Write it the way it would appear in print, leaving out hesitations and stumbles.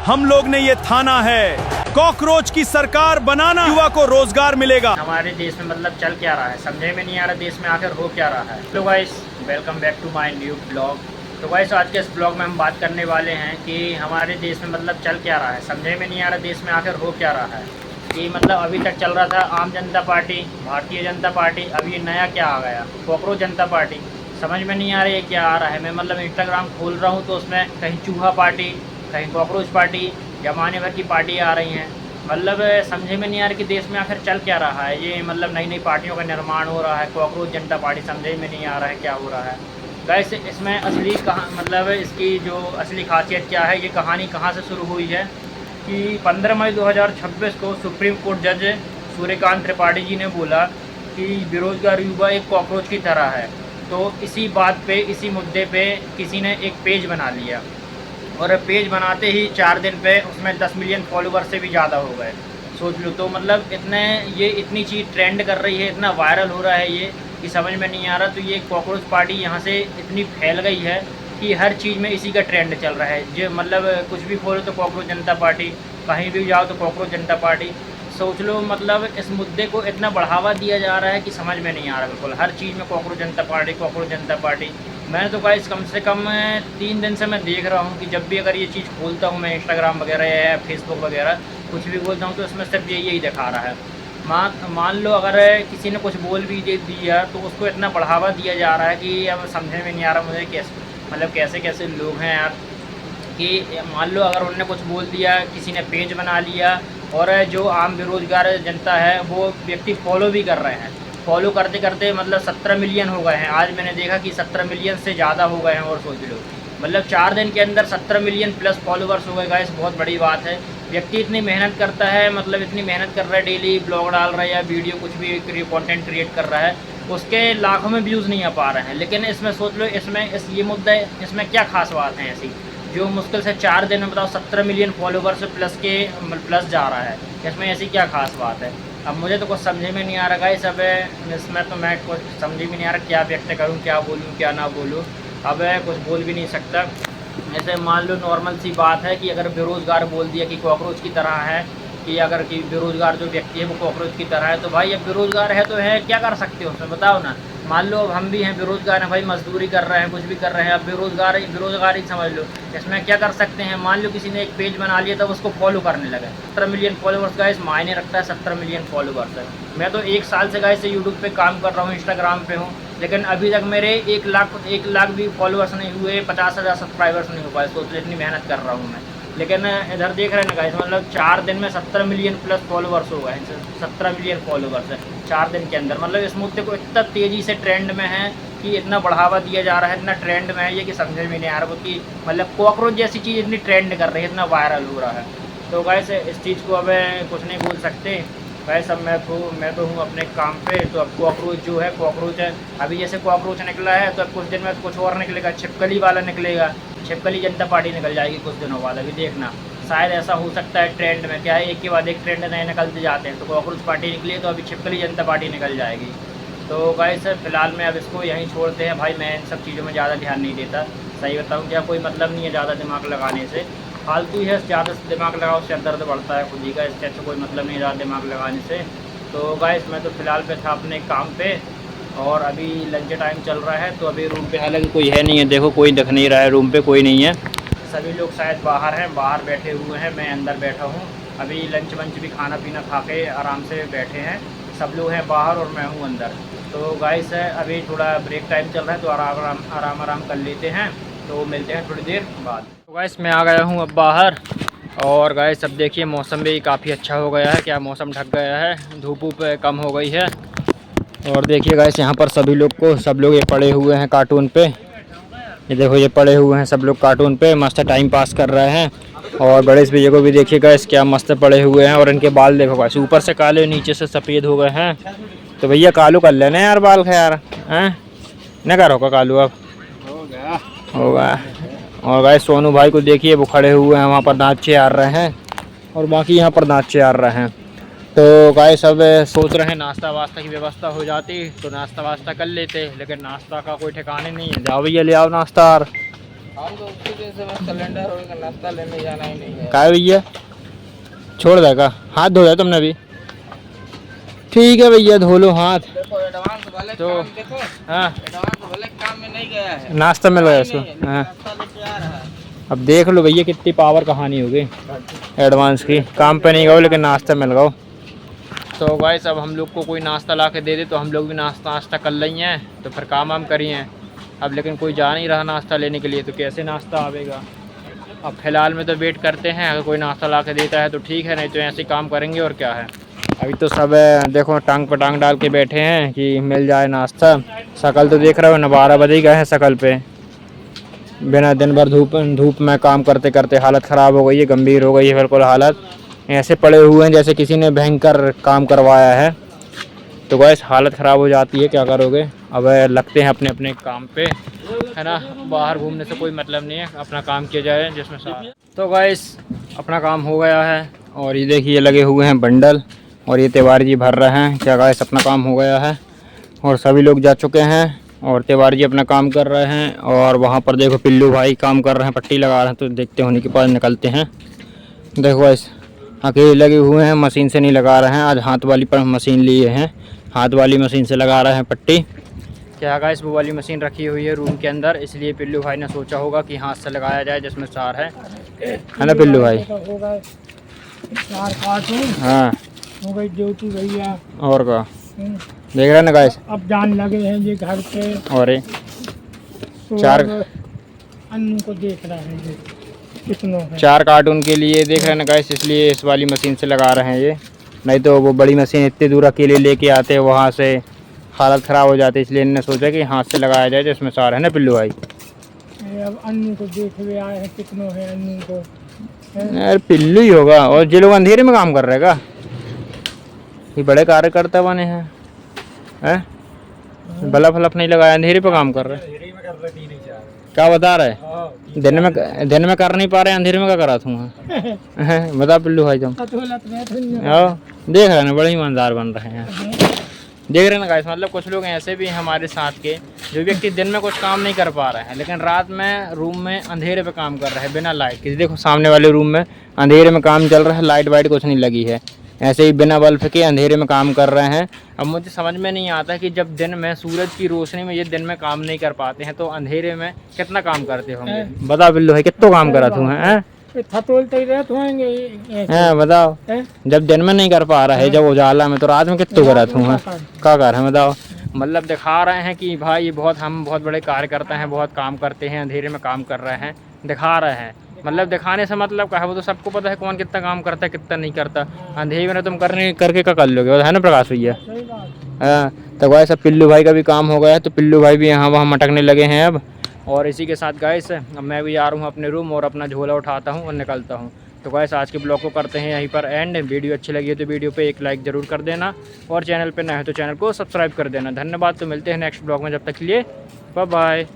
हम लोग ने ये थाना है। कॉकरोच की सरकार बनाना, युवा को रोजगार मिलेगा। हमारे देश में मतलब चल क्या रहा है, समझे में नहीं आ रहा देश में आखिर हो क्या रहा है। तो guys welcome back to my new blog. तो गाइस आज के इस ब्लॉग में हम बात करने वाले हैं कि हमारे देश में मतलब चल क्या रहा है, समझे में नहीं आ रहा देश में आखिर हो क्या रहा है। कि मतलब अभी तक चल रहा था आम जनता पार्टी, भारतीय जनता पार्टी, अब ये नया क्या आ गया, कॉकरोच जनता पार्टी। समझ में नहीं आ रही है क्या आ रहा है। मैं मतलब इंस्टाग्राम खोल रहा हूँ तो उसमें कहीं चूहा पार्टी, कहीं कॉकरोच पार्टी, जमाने भर की पार्टी आ रही हैं। मतलब समझे में नहीं आ रहा कि देश में आखिर चल क्या रहा है। ये मतलब नई नई पार्टियों का निर्माण हो रहा है, कॉकरोच जनता पार्टी, समझे में नहीं आ रहा है क्या हो रहा है। गैस इसमें असली कहाँ मतलब इसकी जो असली खासियत क्या है, ये कहानी कहाँ से शुरू हुई है कि 15 मई 2026 को सुप्रीम कोर्ट जज सूर्यकांत त्रिपाठी जी ने बोला कि बेरोजगार युवा एक कॉकरोच की तरह है। तो इसी बात पे, इसी मुद्दे पे किसी ने एक पेज बना लिया और पेज बनाते ही 4 दिन पे उसमें 10 मिलियन फॉलोवर से भी ज़्यादा हो गए। सोच लो तो मतलब ये इतनी चीज़ ट्रेंड कर रही है, इतना वायरल हो रहा है ये कि समझ में नहीं आ रहा। तो ये कॉकरोच पार्टी यहाँ से इतनी फैल गई है कि हर चीज़ में इसी का ट्रेंड चल रहा है। जो मतलब कुछ भी खोलो तो कॉकरोच जनता पार्टी, कहीं भी जाओ तो कॉकरोच जनता पार्टी। सोच लो मतलब इस मुद्दे को इतना बढ़ावा दिया जा रहा है कि समझ में नहीं आ रहा। बिल्कुल हर चीज़ में कॉकरोच जनता पार्टी, कॉकरोच जनता पार्टी। मैं तो गाइस कम से कम 3 दिन से मैं देख रहा हूँ कि जब भी अगर ये चीज़ खोलता हूँ मैं, इंस्टाग्राम वगैरह या फेसबुक वगैरह कुछ भी बोलता हूँ तो इसमें सिर्फ यही दिखा रहा है। मान लो अगर किसी ने कुछ बोल भी दे दिया तो उसको इतना बढ़ावा दिया जा रहा है कि अब समझने में नहीं आ रहा मुझे कैसे मतलब कैसे कैसे लोग हैं यार। कि मान लो अगर उन्होंने कुछ बोल दिया, किसी ने पेज बना लिया और जो आम बेरोजगार जनता है वो व्यक्ति फॉलो भी कर रहे हैं। फॉलो करते करते मतलब 17 मिलियन हो गए हैं। आज मैंने देखा कि 17 मिलियन से ज़्यादा हो गए हैं। और सोच लो मतलब 4 दिन के अंदर 17 मिलियन प्लस फॉलोवर्स हो गए गाइस, बहुत बड़ी बात है। व्यक्ति इतनी मेहनत करता है, मतलब इतनी मेहनत कर रहा है, डेली ब्लॉग डाल रहा है या वीडियो कुछ भी कंटेंट क्रिएट कर रहा है, उसके लाखों में व्यूज़ नहीं आ पा रहे हैं। लेकिन इसमें सोच लो ये मुद्दा है, इसमें क्या खास बात है ऐसी जो मुश्किल से 4 दिन में बताओ 17 मिलियन फॉलोवर्स प्लस जा रहा है। इसमें ऐसी क्या खास बात है। अब मुझे तो कुछ समझे में नहीं आ रहा गाइस। अब इसमें तो मैं कुछ समझ में नहीं आ रहा क्या व्यक्त करूं, क्या बोलूं क्या ना बोलूं। अब कुछ बोल भी नहीं सकता। जैसे मान लो नॉर्मल सी बात है कि अगर बेरोज़गार बोल दिया कि कॉकरोच की तरह है, कि अगर कि बेरोज़गार जो व्यक्ति है वो कॉकरोच की तरह है, तो भाई अब बेरोज़गार है तो है, क्या कर सकते हो उसमें बताओ ना। मान लो अब हम भी हैं बेरोज़गार हैं भाई, मजदूरी कर रहे हैं, कुछ भी कर रहे हैं, अब बेरोज़गार ही समझ लो। इसमें क्या कर सकते हैं। मान लो किसी ने एक पेज बना लिया तब उसको फॉलो करने लगे। 17 मिलियन फॉलोवर्स गाइस मायने रखता है। 17 मिलियन फॉलोवर्स है। मैं तो 1 साल से गाइस यूट्यूब पे काम कर रहा हूँ, इंस्टाग्राम पे हूँ, लेकिन अभी तक मेरे 1 लाख भी फॉलोवर्स नहीं हुए, 50,000 सब्सक्राइबर्स नहीं हो पाए। सोच लो इतनी मेहनत कर रहा हूँ मैं। लेकिन इधर देख रहे हैं ना गाइस, मतलब 4 दिन में 17 मिलियन प्लस फॉलोवर्स हो गए। 17 मिलियन फॉलोवर्स है 4 दिन के अंदर। मतलब इस मुद्दे को इतना तेज़ी से ट्रेंड में है कि इतना बढ़ावा दिया जा रहा है, इतना ट्रेंड में है ये कि समझ में नहीं आ रहा कि मतलब कॉकरोच जैसी चीज़ इतनी ट्रेंड कर रही है, इतना वायरल हो रहा है। तो गाइस इस चीज़ को अब कुछ नहीं बोल सकते। गाइस अब मैं तो हूँ अपने काम पे। तो अब कॉकरोच जो है कॉकरोच है। अभी जैसे कॉकरोच निकला है तो अब कुछ दिन में कुछ और निकलेगा, छिपकली वाला निकलेगा, छिपकली जनता पार्टी निकल जाएगी कुछ दिनों बाद। अभी देखना शायद ऐसा हो सकता है। ट्रेंड में क्या है, एक के बाद एक ट्रेंड नए निकलते जाते हैं। तो कॉकरोच पार्टी निकली तो अभी छिपकली जनता पार्टी निकल जाएगी। तो गाइस फिलहाल में अब इसको यहीं छोड़ते हैं भाई। मैं इन सब चीज़ों में ज़्यादा ध्यान नहीं देता, सही बताऊँ क्या, कोई मतलब नहीं है ज़्यादा दिमाग लगाने से। फालतू ही है, ज़्यादा दिमाग लगाओ सिर दर्द बढ़ता है खुद ही का। इससे अच्छा कोई मतलब नहीं ज़्यादा दिमाग लगाने से। तो गाइस मैं तो फ़िलहाल पे था अपने काम पे और अभी लंच टाइम चल रहा है। तो अभी रूम पे हालांकि कोई है नहीं है, देखो कोई दिख नहीं रहा है, रूम पे कोई नहीं है। सभी लोग शायद बाहर हैं, बाहर बैठे हुए हैं, मैं अंदर बैठा हूँ। अभी लंच वंच भी खाना पीना खा के आराम से बैठे हैं। सब लोग हैं बाहर और मैं हूँ अंदर। तो गाइस अभी थोड़ा ब्रेक टाइम चल रहा है तो आराम कर लेते हैं। तो मिलते हैं थोड़ी देर बाद। तो गाइस मैं आ गया हूँ अब बाहर। और गाइस अब देखिए मौसम भी काफ़ी अच्छा हो गया है। क्या मौसम ढक गया है, धूप कम हो गई है। और देखिए गाइस यहाँ पर सब लोग ये पड़े हुए हैं कार्टून पे। ये देखो ये पड़े हुए हैं सब लोग कार्टून पे, मस्त टाइम पास कर रहे हैं। और गणेश भैया को भी देखिए गाइस क्या मस्त पड़े हुए हैं। और इनके बाल देखो गाइस, ऊपर से काले नीचे से सफ़ेद हो गए हैं। तो भैया कालू कर लेना यार बाल का यार, हैं न करो का कालू अब होगा। और गाइस सोनू भाई को देखिए वो खड़े हुए हैं वहाँ पर, नाचे आ रहे हैं। और बाकी यहाँ पर नाचे आ रहे हैं। तो गाइस अब सोच रहे हैं नाश्ता वास्ता की व्यवस्था हो जाती तो नाश्ता वास्ता कर लेते, लेकिन नाश्ता का कोई ठिकाने नहीं है। जाओ भैया ले आओ नाश्ता। हम तो उसके जैसे बस सिलेंडर और नाश्ता लेने जाना ही नहीं है। काय भैया छोड़ देगा, हाथ धोया तुमने भी? ठीक है भैया, धो लो हाथ। देखो एडवांस वाले तो काम देखो, हाँ, एडवांस वाले काम में नहीं गया है, नाश्ता मिल गया उसको। नहीं, हाँ, नाश्ता लेके आ रहा है। अब देख लो भैया कितनी पावर कहानी हो गई एडवांस की। काम पे नहीं गए लेकिन नाश्ता मिल गया। तो गाइस अब हम लोग को कोई नाश्ता ला के दे दे तो हम लोग भी नाश्ता कर रही हैं, तो फिर काम वाम करिए। अब लेकिन कोई जा नहीं रहा नाश्ता लेने के लिए, तो कैसे नाश्ता आवेगा। अब फ़िलहाल में तो वेट करते हैं, अगर कोई नाश्ता ला के देता है तो ठीक है, नहीं तो ऐसे ही काम करेंगे और क्या है। अभी तो सब देखो टांग पर टांग डाल के बैठे हैं कि मिल जाए नाश्ता। शकल तो देख रहे हो ना, 12 बजे ही गए हैं शकल पे। बिना दिन भर धूप में काम करते करते हालत ख़राब हो गई है, गंभीर हो गई है बिल्कुल हालत। ऐसे पड़े हुए हैं जैसे किसी ने भयंकर काम करवाया है। तो गैस हालत ख़राब हो जाती है, क्या करोगे। अब लगते हैं अपने अपने काम पे, है ना। बाहर घूमने से कोई मतलब नहीं है, अपना काम किया जाए जिसमें साथ। तो गैस अपना काम हो गया है और ये देखिए लगे हुए हैं बंडल और ये तिवारी जी भर रहे हैं। क्या गैस अपना काम हो गया है और सभी लोग जा चुके हैं और तिवारी जी अपना काम कर रहे हैं। और वहाँ पर देखो पिल्लू भाई काम कर रहे हैं, पट्टी लगा रहे हैं। तो देखते होने के पास निकलते हैं। देखो गैस अकेले लगे हुए हैं, मशीन से नहीं लगा रहे हैं। आज हाथ वाली पर मशीन लिए हैं, हाथ वाली मशीन से लगा रहे हैं पट्टी। क्या गाइस वो वाली मशीन रखी हुई है रूम के अंदर, इसलिए पिल्लू भाई ने सोचा होगा कि हाथ से लगाया जाए जिसमें सार है ना पिल्लू भाई। हाँ हो गई ड्यूटी भैया। और का देख रहे हैं ना गाइस, अब जान लगे हैं ये घर पे और ये तो चार अब अन्नू को देख रहे हैं ये कितनों है। 4 कार्टून के लिए देख रहे हैं ना गाइस, इसलिए इस वाली मशीन से लगा रहे हैं ये। नहीं तो वो बड़ी मशीन इतनी दूर अकेले लेके आते हैं, वहाँ से हालत ख़राब हो जाती है। इसलिए इन्होंने सोचा कि हाथ से लगाया जाए जिसमें सार है ना पिल्लू भाई। ये अब अन्नू को देख हुए आए हैं कितनों है अन्नू को। यार पिल्लू ही होगा। और ये लोग अंधेरे में काम कर रहे हैं का? ये बड़े कार्यकर्ता बने हैं, बल्ब फलप नहीं लगाया, अंधेरे पे काम कर रहे हैं। क्या बता रहे हैं? दिन में कर नहीं पा रहे, अंधेरे में क्या करा तू? बता पिल्लू भाई तुम। आओ देख रहे हैं ना, बड़े ईमानदार बन रहे हैं। देख रहे हैं ना गाइस, मतलब कुछ लोग ऐसे भी हैं हमारे साथ के जो व्यक्ति दिन में कुछ काम नहीं कर पा रहे हैं, लेकिन रात में रूम में अंधेरे पे काम कर रहे हैं बिना लाइट के। देखो सामने वाले रूम में अंधेरे में काम चल रहा है, लाइट वाइट कुछ नहीं लगी है, ऐसे ही बिना बल्ब के अंधेरे में काम कर रहे हैं। अब मुझे समझ में नहीं आता कि जब दिन में सूरज की रोशनी में ये दिन में काम नहीं कर पाते हैं तो अंधेरे में कितना काम करते होंगे। बता बिल्लू भाई कितना काम करा तू है? थतोलते ही रहते होंगे। बताओ, जब दिन में नहीं कर पा रहा है, जब उजाला में, तो रात में कितना करा तू है? क्या कर रहे हैं बताओ। मतलब दिखा रहे हैं कि भाई हम बहुत बड़े कार्यकर्ता हैं, बहुत काम करते हैं, अंधेरे में काम कर रहे हैं, दिखा रहे हैं। मतलब दिखाने से मतलब क्या है, वो तो सबको पता है कौन कितना काम करता है कितना नहीं करता। अंधेरे में तुम करके क्या कर लोगे, है ना प्रकाश भैया। हाँ तो गाइस अब पिल्लू भाई का भी काम हो गया है, तो पिल्लू भाई भी यहाँ वहाँ मटकने लगे हैं अब। और इसी के साथ गाइस अब मैं भी आ रहा हूँ अपने रूम और अपना झोला उठाता हूँ और निकलता हूँ। तो गाइस आज के ब्लॉग को करते हैं यहीं पर एंड। वीडियो अच्छी लगी है तो वीडियो पे एक लाइक ज़रूर कर देना और चैनल पे नए हो तो चैनल को सब्सक्राइब कर देना। धन्यवाद। तो मिलते हैं नेक्स्ट ब्लॉग में, जब तक के लिए बाय बाय।